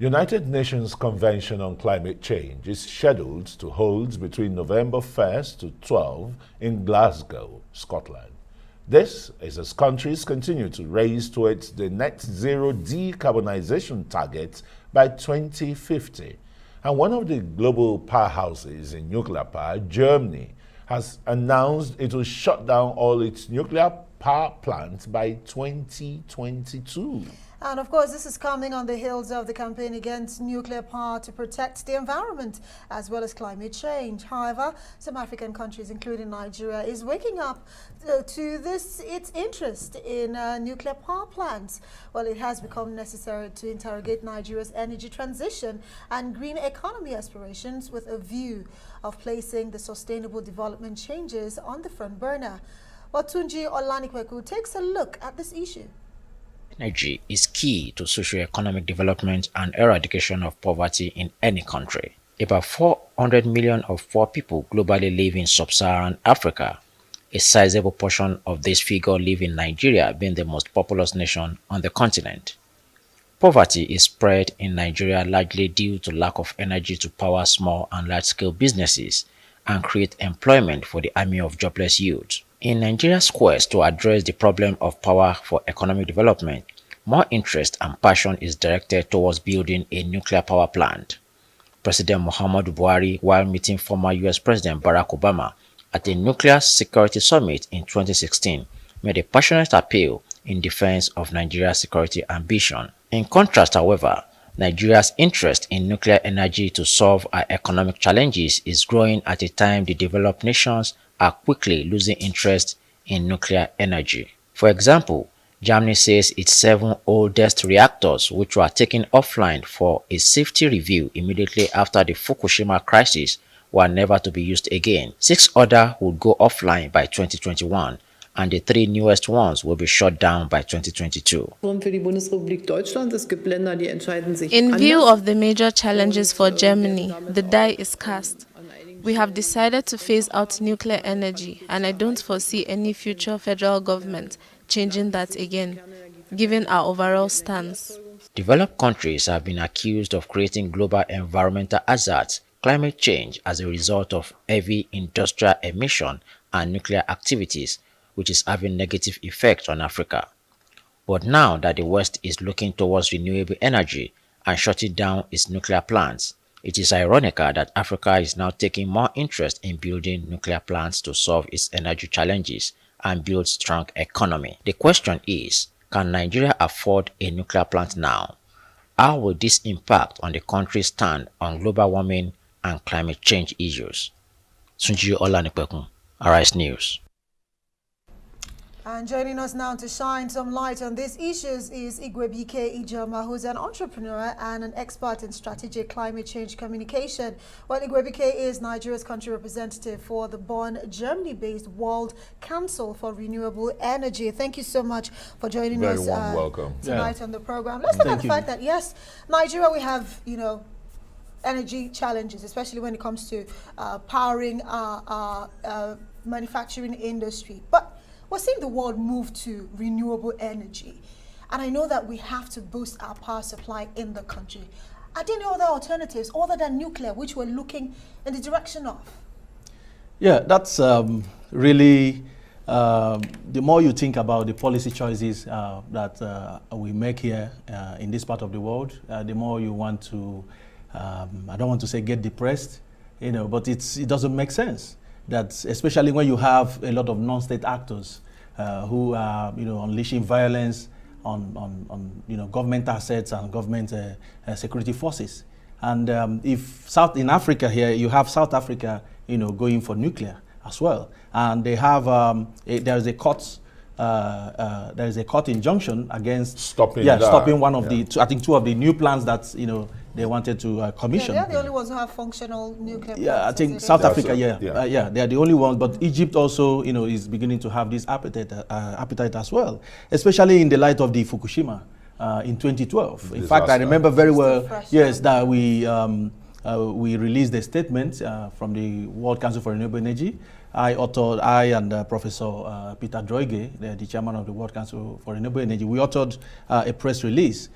United Nations Convention on Climate Change is scheduled to hold between November 1st to 12 in Glasgow, Scotland. This is as countries continue to race towards the net zero decarbonization target by 2050. And one of the global powerhouses in nuclear power, Germany, has announced it will shut down all its nuclear power plants by 2022. And of course, this is coming on the heels of the campaign against nuclear power to protect the environment as well as climate change. However, some African countries, including Nigeria, is waking up to its interest in nuclear power plants. Well, it has become necessary to interrogate Nigeria's energy transition and green economy aspirations with a view of placing the sustainable development changes on the front burner. Well, Tunji Olanikweku takes a look at this issue. Energy is key to socio-economic development and eradication of poverty in any country. About 400 million of poor people globally live in sub-Saharan Africa. A sizable portion of this figure live in Nigeria, being the most populous nation on the continent. Poverty is spread in Nigeria largely due to lack of energy to power small and large-scale businesses and create employment for the army of jobless youth. In Nigeria's quest to address the problem of power for economic development, more interest and passion is directed towards building a nuclear power plant. President Muhammadu Buhari, while meeting former US President Barack Obama at a nuclear security summit in 2016, made a passionate appeal in defense of Nigeria's security ambition. In contrast, however, Nigeria's interest in nuclear energy to solve our economic challenges is growing at a time the developed nations are quickly losing interest in nuclear energy. For example, Germany says its 7 oldest reactors, which were taken offline for a safety review immediately after the Fukushima crisis, were never to be used again. 6 others would go offline by 2021, and the 3 newest ones will be shut down by 2022. In view of the major challenges for Germany, the die is cast. We have decided to phase out nuclear energy, and I don't foresee any future federal government changing that again, given our overall stance. Developed countries have been accused of creating global environmental hazards, climate change as a result of heavy industrial emission and nuclear activities, which is having negative effects on Africa. But now that the West is looking towards renewable energy and shutting down its nuclear plants, it is ironical that Africa is now taking more interest in building nuclear plants to solve its energy challenges and build strong economy. The question is, can Nigeria afford a nuclear plant now? How will this impact on the country's stand on global warming and climate change issues? Tunji Olanikweku, Arise News. And joining us now to shine some light on these issues is Igwebuike Ijeoma, who's an entrepreneur and an expert in strategic climate change communication. Well, Igwebuike is Nigeria's country representative for the Bonn, Germany-based World Council for Renewable Energy. Thank you so much for joining us welcome. tonight on the program. Let's look at the fact that, yes, Nigeria, we have, energy challenges, especially when it comes to powering our manufacturing industry. But we're seeing the world move to renewable energy. And I know that we have to boost our power supply in the country. Are there any other alternatives other than nuclear, which we're looking in the direction of? Yeah, that's really, the more you think about the policy choices that we make here in this part of the world, the more you want to, I don't want to say get depressed, but it doesn't make sense. That especially when you have a lot of non-state actors who are unleashing violence on government assets and government security forces. And if in Africa here you have South Africa going for nuclear as well, and they have there is a court injunction against stopping one of the I think 2 of the new plants that they wanted to commission. Yeah, they're the only ones who have functional nuclear plants. Yeah, I think South Africa, they are the only ones. But Egypt also, is beginning to have this appetite as well, especially in the light of the Fukushima in 2012. In fact, I remember very well, that we released a statement from the World Council for Renewable Energy I and Professor Peter Droege, the chairman of the World Council for Renewable Energy, we authored a press release,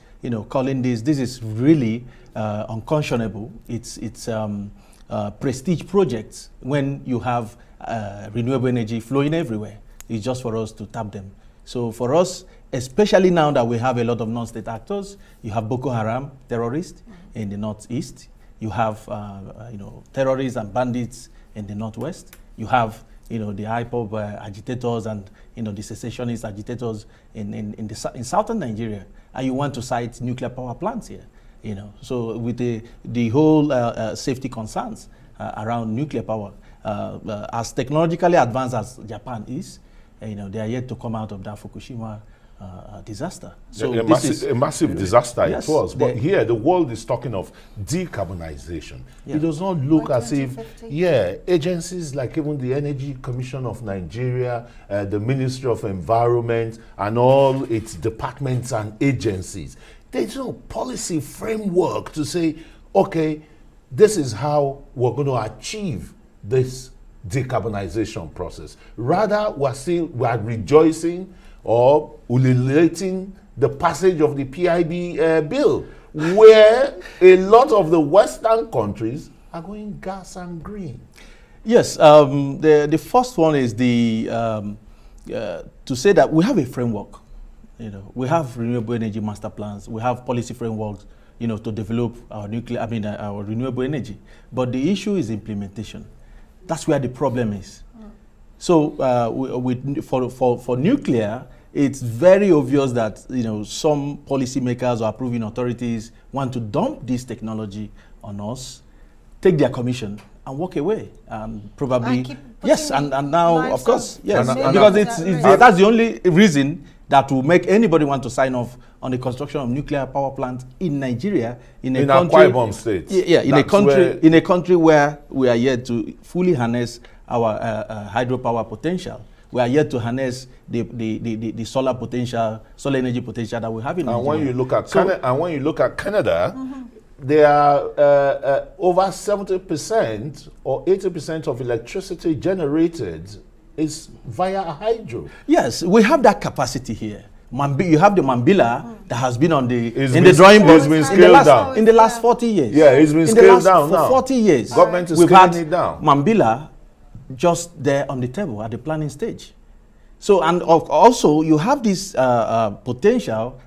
calling this is really unconscionable. It's prestige projects when you have renewable energy flowing everywhere. It's just for us to tap them. So for us, especially now that we have a lot of non-state actors, you have Boko Haram terrorists in the northeast, you have terrorists and bandits in the northwest, you have the IPOB agitators and the secessionist agitators in southern Nigeria, and you want to cite nuclear power plants here. So with the whole safety concerns around nuclear power, as technologically advanced as Japan is, they are yet to come out of that Fukushima disaster. So a massive disaster, yes, it was. But here, the world is talking of decarbonization. Yeah. It does not look as if, agencies like even the Energy Commission of Nigeria, the Ministry of Environment, and all its departments and agencies, there's no policy framework to say, okay, this is how we're going to achieve this decarbonization process. Rather, we're rejoicing or ululating the passage of the PIB bill, where a lot of the Western countries are going gas and green. Yes, the first one is to say that we have a framework. We have renewable energy master plans. We have policy frameworks, to develop our our renewable energy. But the issue is implementation. That's where the problem is. So for nuclear, it's very obvious that some policymakers or approving authorities want to dump this technology on us, take their commission, and walk away. And probably and now of course because that's the only reason that will make anybody want to sign off on the construction of nuclear power plant in Nigeria, in a country, state. In a country where we are yet to fully harness our hydropower potential. We are yet to harness the solar potential, solar energy potential that we have in Nigeria. And when you look at Canada, they are over 70% or 80% of electricity generated is via hydro. Yes, we have that capacity here. You have the Mambila that has been in the drawing board in the last 40 years. Yeah, it's been scaled down now. For 40 years. Government is scaling it down. Mambila just there on the table at the planning stage. So, and also you have this potential,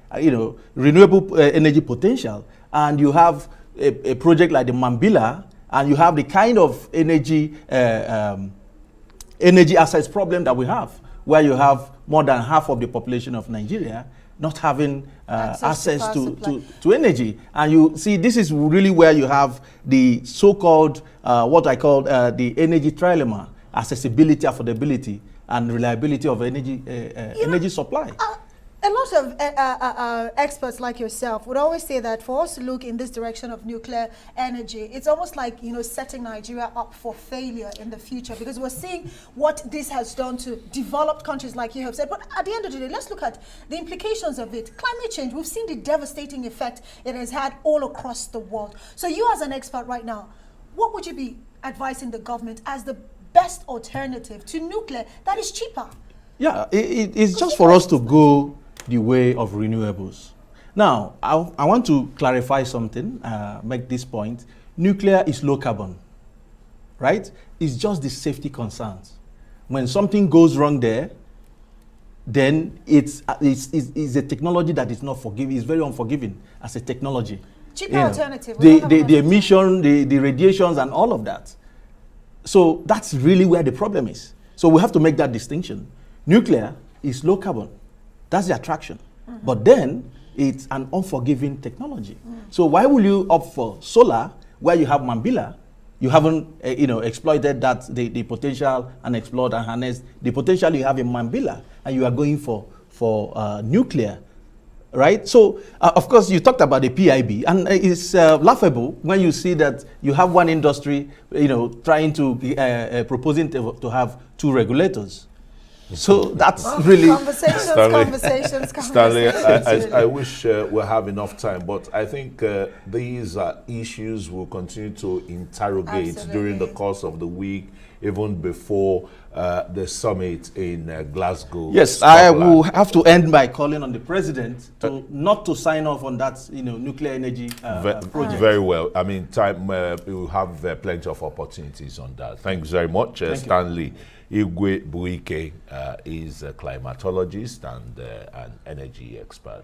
renewable energy potential, and you have a project like the Mambila, and you have the kind of energy access problem that we have, where you have more than half of the population of Nigeria not having access to energy. And you see, this is really where you have the so-called, what I call the energy trilemma: accessibility, affordability, and reliability of energy supply. A lot of experts like yourself would always say that for us to look in this direction of nuclear energy, it's almost like, setting Nigeria up for failure in the future, because we're seeing what this has done to developed countries, like you have said. But at the end of the day, let's look at the implications of it. Climate change, we've seen the devastating effect it has had all across the world. So you, as an expert right now, what would you be advising the government as the best alternative to nuclear that is cheaper? Yeah, it's just for us to go the way of renewables. Now, I want to clarify something, make this point. Nuclear is low carbon, right? It's just the safety concerns. When something goes wrong there, then it's a technology that is not forgiving. It's very unforgiving as a technology. Cheaper alternative. The emission, the radiations, and all of that. So that's really where the problem is. So we have to make that distinction. Nuclear is low carbon. That's the attraction. But then it's an unforgiving technology. So why will you opt for solar where you have Mambila? You haven't exploited the potential and explored and harnessed the potential you have in Mambila, and you are going for nuclear, right? So of course you talked about the PIB, and it's laughable when you see that you have one industry trying to proposing to have two regulators. So that's really conversations. Stanley, I wish we have enough time, but I think these issues will continue to interrogate during the course of the week. even before the summit in Glasgow. Yes, I will have to end by calling on the president to not to sign off on that, nuclear energy project. Very well. I mean, time we will have plenty of opportunities on that. Thanks very much, Stanley. Igwebuike is a climatologist and an energy expert.